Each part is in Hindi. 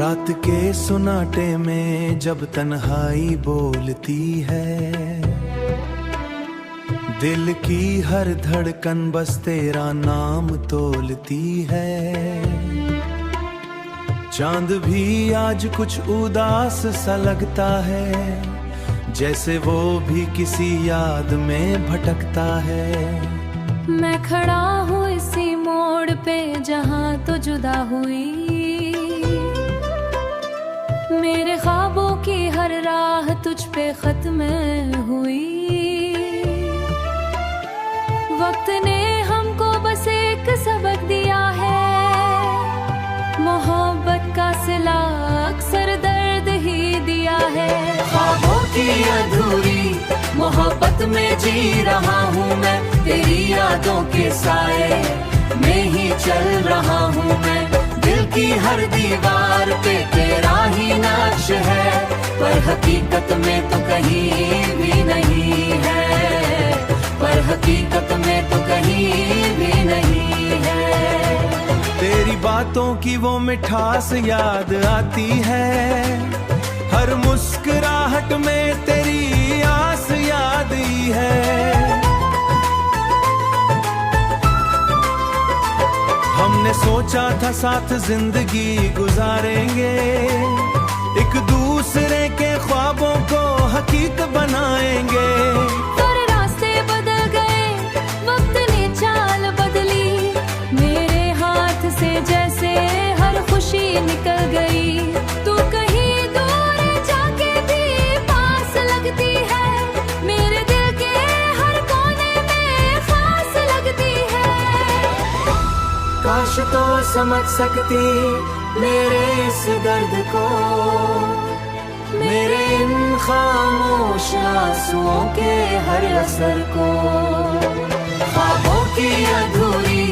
रात के सुनाटे में जब तन्हाई बोलती है, दिल की हर धड़कन बस तेरा नाम तोलती है। चांद भी आज कुछ उदास सा लगता है, जैसे वो भी किसी याद में भटकता है। मैं खड़ा हूँ इसी मोड़ पे जहाँ तो जुदा हुई, मेरे ख्वाबों की हर राह तुझ पे खत्म हुई। वक्त ने हमको बस एक सबक दिया है, मोहब्बत का सिला अक्सर दर्द ही दिया है। ख्वाबों की अधूरी मोहब्बत में जी रहा हूँ मैं, तेरी यादों के साए में ही चल रहा हूँ मैं। दिल की हर दीवार पे तेरा ही नक्श है, पर हकीकत में तो कहीं भी नहीं है, पर हकीकत में तो कहीं भी नहीं है। तेरी बातों की वो मिठास याद आती है, हर मुस्कुराहट में तेरी आस याद ही है। हमने सोचा था साथ जिंदगी गुजारेंगे, एक दूसरे के ख्वाबों को हकीकत बनाएंगे। पर रास्ते बदल गए, वक्त ने चाल बदली, मेरे हाथ से जैसे हर खुशी निकल गई। तू कहीं दूर जाके भी पास लगती है, मेरे दिल के हर कोने में खास लगती है। काश तो समझ सकती मेरे इस दर्द को, मेरे इन खामोश आंसुओं के हर असर को। ख्वाबों की अधूरी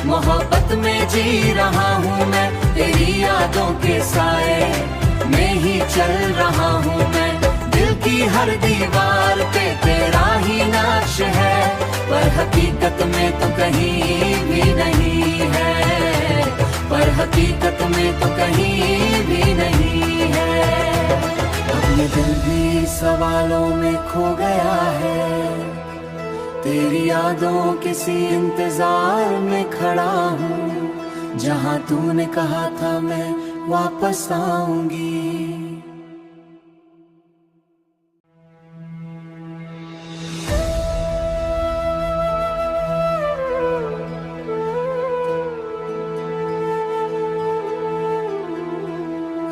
मोहब्बत में जी रहा हूँ मैं, तेरी यादों के साए में ही चल रहा हूँ मैं। दिल की हर दीवार पे तेरा ही नक्श है, पर हकीकत में तो कहीं भी नहीं है, पर हकीकत में तो कहीं भी नहीं है। अब ये दिल भी सवालों में खो गया है, तेरी यादों किसी इंतजार में खड़ा हूँ, जहाँ तूने कहा था मैं वापस आऊंगी।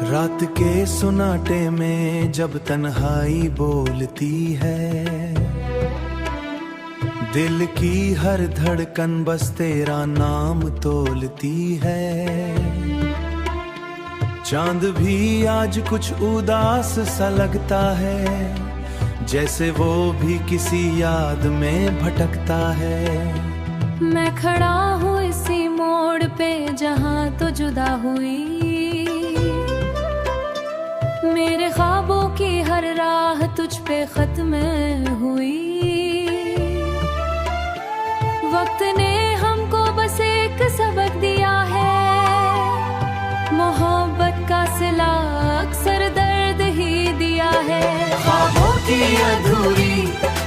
रात के सुनाटे में जब तन्हाई बोलती है, दिल की हर धड़कन बस तेरा नाम तोलती है। चांद भी आज कुछ उदास सा लगता है, जैसे वो भी किसी याद में भटकता है। मैं खड़ा हूँ इसी मोड़ पे जहाँ तो जुदा हुई, मेरे ख्वाबों की हर राह तुझ पे खत्म हुई। वक्त ने हमको बस एक सबक दिया है, मोहब्बत का सिला अक्सर दर्द ही दिया है। ख्वाबों की अधूरी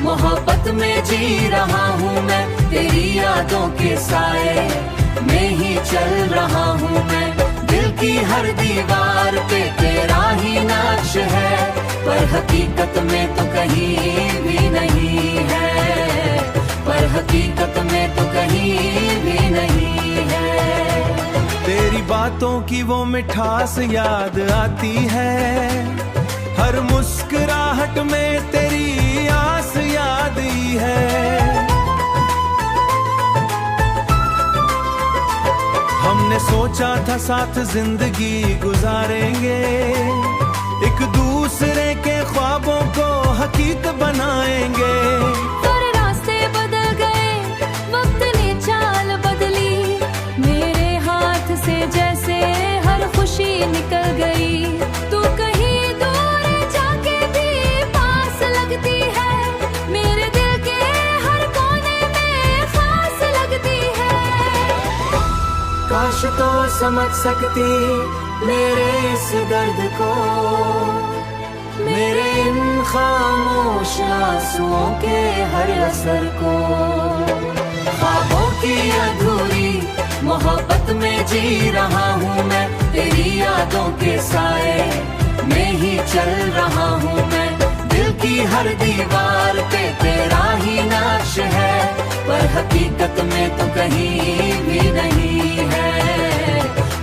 मोहब्बत में जी रहा हूँ मैं, तेरी यादों के साए में ही चल रहा हूँ मैं। दिल की हर दीवार पे तेरा ही नक्श है, पर हकीकत में तो कहीं भी नहीं है, पर हकीकत में तो कहीं भी नहीं है। तेरी बातों की वो मिठास याद आती है, हर मुस्कुराहट में तेरी आस याद ही है। हमने सोचा था साथ जिंदगी गुजारेंगे, एक दूसरे के ख्वाबों को हकीकत बनाएंगे। पर रास्ते बदल गए, वक्त ने चाल बदली, मेरे हाथ से जैसे हर खुशी निकल गई। तू कहीं दूर जाके भी पास लगती है, मेरे दिल के हर कोने में खास लगती है। काश तो समझ सकती मेरे इस दर्द को, मेरे इन खामोश आंसुओं के हर असर को। ख्वाबों की अधूरी मोहब्बत में जी रहा हूँ मैं, तेरी यादों के साए में ही चल रहा हूँ मैं। दिल की हर दीवार पे तेरा ही नक्श है, पर हकीकत में तो कहीं भी नहीं है,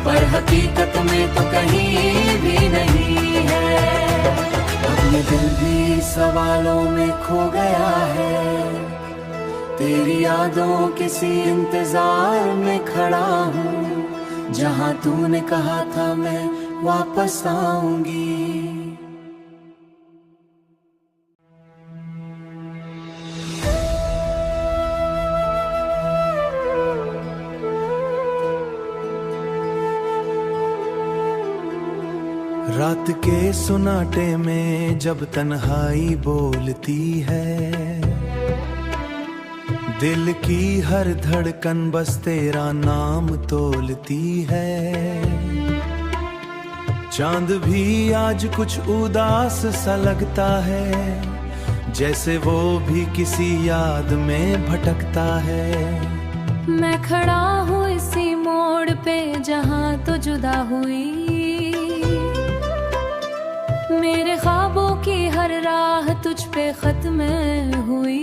पर हकीकत में तो कहीं भी नहीं है। अब ये दिल भी सवालों में खो गया है, तेरी यादों किसी इंतजार में खड़ा हूँ, जहाँ तूने कहा था मैं वापस आऊंगी। रात के सुनाटे में जब तन्हाई बोलती है, दिल की हर धड़कन बस तेरा नाम तोलती है। चांद भी आज कुछ उदास सा लगता है, जैसे वो भी किसी याद में भटकता है। मैं खड़ा हूँ इसी मोड़ पे जहाँ तो जुदा हुई, मेरे ख्वाबों की हर राह तुझ पे खत्म हुई।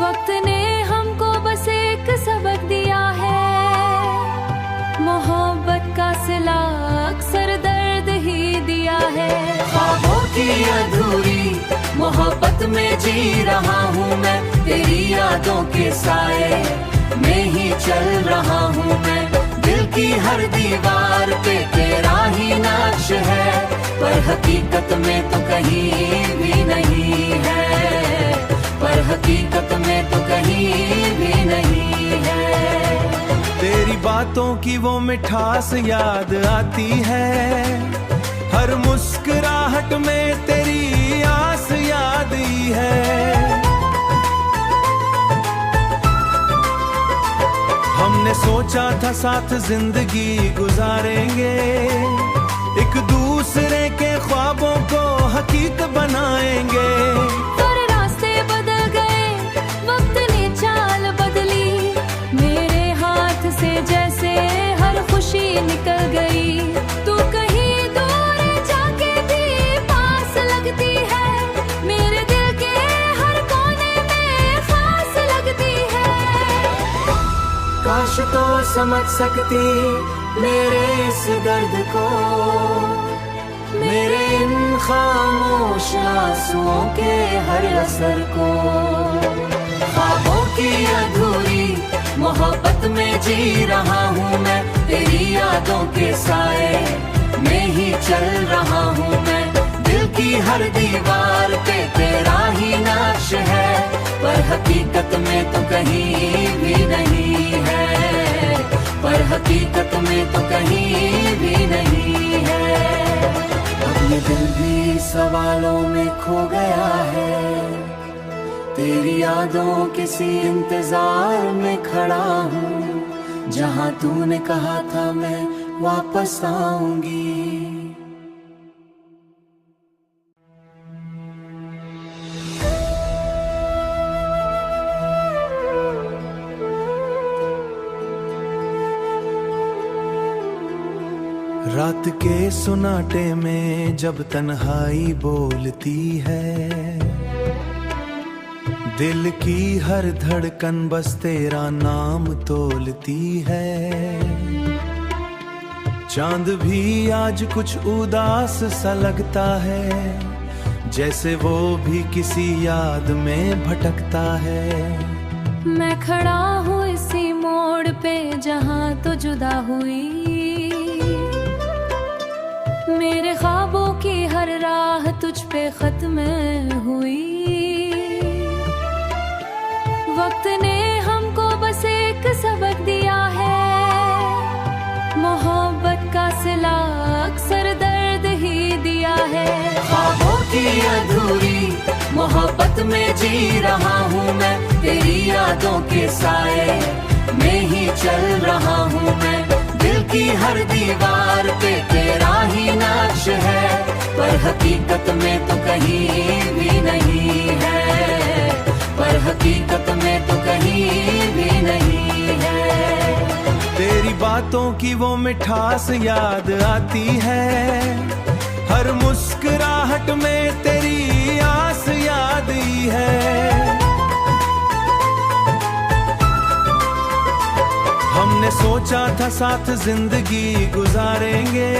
वक्त ने हमको बस एक सबक दिया है, मोहब्बत का सिला अक्सर दर्द ही दिया है। ख्वाबों की अधूरी मोहब्बत में जी रहा हूँ मैं, तेरी यादों के साए में ही चल रहा हूँ मैं। दिल की हर दीवार पे तेरा ही नक्श है, पर हकीकत में तो कहीं भी नहीं है, पर हकीकत में तो कहीं भी नहीं है। तेरी बातों की वो मिठास याद आती है, हर मुस्कुराहट में तेरी आस याद ही है। हमने सोचा था साथ जिंदगी गुजारेंगे, एक दूसरे के ख्वाबों को हकीकत बनाएंगे। पर रास्ते बदल गए, वक्त ने चाल बदली, मेरे हाथ से जैसे हर खुशी निकल गई। तू कहीं दूर जाके भी पास लगती है, मेरे दिल के हर कोने में खास लगती है। काश तो समझ सकती मेरे इस दर्द को, मेरे इन खामोश आंसुओं के हर असर को। ख्वाबों की अधूरी मोहब्बत में जी रहा हूँ मैं, तेरी यादों के साए में ही चल रहा हूँ मैं। दिल की हर दीवार पे तेरा ही नक्श है, पर हकीकत में तो कहीं भी नहीं है, पर हकीकत में तो कहीं भी नहीं है। अब ये दिल भी सवालों में खो गया है, तेरी यादों किसी इंतजार में खड़ा हूँ, जहाँ तूने कहा था मैं वापस आऊंगी। रात के सुनाटे में जब तन्हाई बोलती है, दिल की हर धड़कन बस तेरा नाम तोलती है। चांद भी आज कुछ उदास सा लगता है, जैसे वो भी किसी याद में भटकता है। मैं खड़ा हूँ इसी मोड़ पे जहाँ तो जुदा हुई, मेरे ख्वाबों की हर राह तुझ पे खत्म हुई। वक्त ने हमको बस एक सबक दिया है, मोहब्बत का सिला अक्सर दर्द ही दिया है। ख्वाबों की अधूरी मोहब्बत में जी रहा हूँ मैं, तेरी यादों के साए में ही चल रहा हूँ मैं। दिल की हर दीवार पे तेरा ही नक्श है, पर हकीकत में तो कहीं भी नहीं है, पर हकीकत में तो कहीं भी नहीं है। तेरी बातों की वो मिठास याद आती है, हर मुस्कुराहट में तेरी आस याद ही है। हमने सोचा था साथ जिंदगी गुजारेंगे,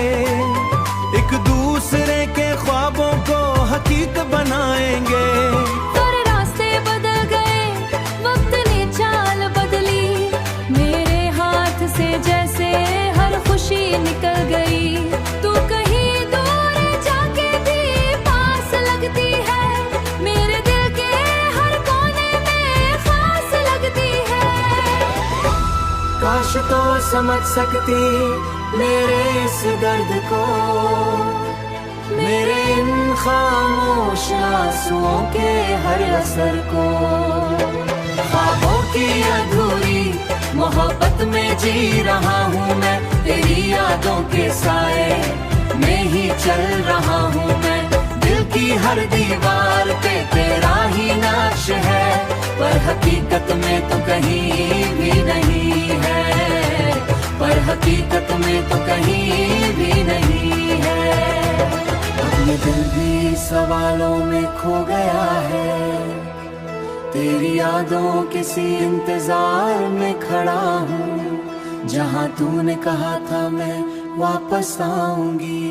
एक दूसरे के ख्वाबों को हकीकत बनाएंगे। पर रास्ते बदल गए, वक्त ने चाल बदली, मेरे हाथ से जैसे हर खुशी निकल गई। तू कहीं दूर जाके भी पास लगती है, मेरे दिल के हर कोने में खास लगती है। काश तो समझ सकती मेरे इस दर्द को, मेरे इन खामोश आंसुओं के हर असर को। ख्वाबों की अधूरी मोहब्बत में जी रहा हूँ मैं, तेरी यादों के साए में ही चल रहा हूँ मैं। दिल की हर दीवार पे तेरा ही नक्श है, पर हकीकत में तो कहीं भी नहीं है, पर हकीकत में तो कहीं भी नहीं है। अब ये दिल भी सवालों में खो गया है, तेरी यादों किसी इंतजार में खड़ा हूँ, जहाँ तूने कहा था मैं वापस आऊंगी।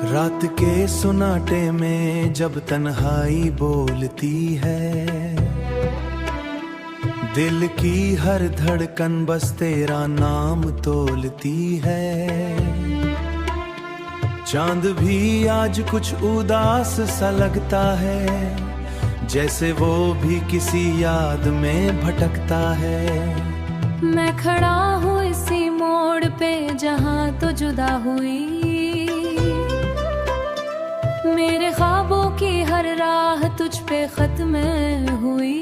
रात के सुनाटे में जब तन्हाई बोलती है, दिल की हर धड़कन बस तेरा नाम तोलती है। चांद भी आज कुछ उदास सा लगता है, जैसे वो भी किसी याद में भटकता है। मैं खड़ा हूँ इसी मोड़ पे जहाँ तो जुदा हुई, मेरे ख्वाबों की हर राह तुझ पे खत्म हुई।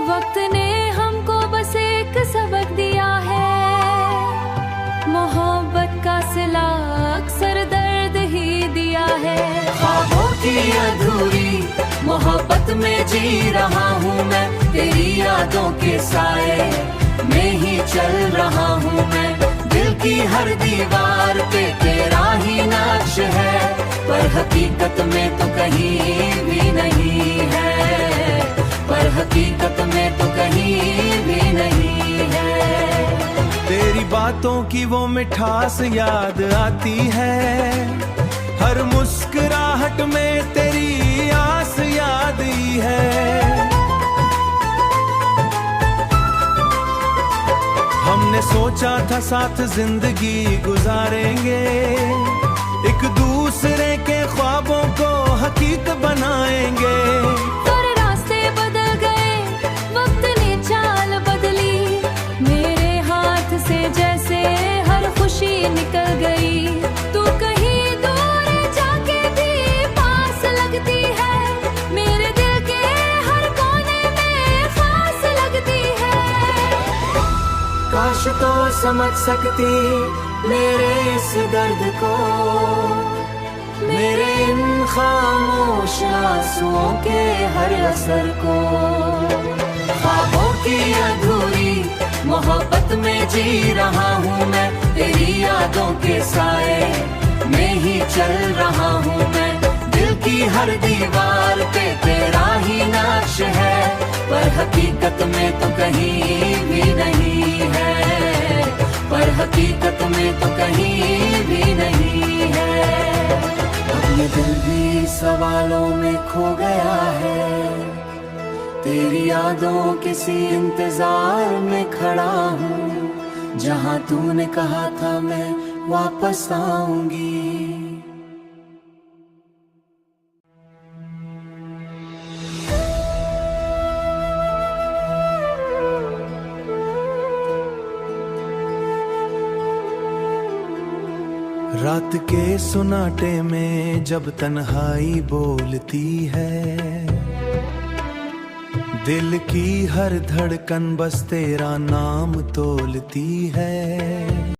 वक्त ने हमको बस एक सबक दिया है, मोहब्बत का सिला अक्सर दर्द ही दिया है। ख्वाबों की अधूरी मोहब्बत में जी रहा हूँ मैं, तेरी यादों के साए में ही चल रहा हूँ मैं। दिल की हर दीवार पे तेरा ही नक्श है, पर हकीकत में तो कहीं भी नहीं है, पर हकीकत में तो कहीं भी नहीं है। तेरी बातों की वो मिठास याद आती है, हर मुस्कुराहट में तेरी आस याद ही है। हमने सोचा था साथ जिंदगी गुजारेंगे, एक दूसरे के ख्वाबों को हकीकत बनाएंगे। पर रास्ते बदल गए, वक्त ने चाल बदली, मेरे हाथ से जैसे हर खुशी निकल गई। तू कहीं दूर जाके भी पास लगती है, मेरे दिल के हर कोने में खास लगती है। काश तो समझ सकती मेरे इस दर्द को, मेरे इन खामोश आंसुओं के हर असर को। ख्वाबों की अधूरी मोहब्बत में जी रहा हूँ मैं, तेरी यादों के साए में ही चल रहा हूँ मैं। दिल की हर दीवार पे तेरा ही नक्श है, पर हकीकत में तो कहीं भी नहीं है, पर हकीकत में तो कहीं भी नहीं है। अब ये दिल भी सवालों में खो गया है, तेरी यादों किसी इंतजार में खड़ा हूँ, जहाँ तूने कहा था मैं वापस आऊंगी। रात के सुनाटे में जब तन्हाई बोलती है, दिल की हर धड़कन बस तेरा नाम तोलती है।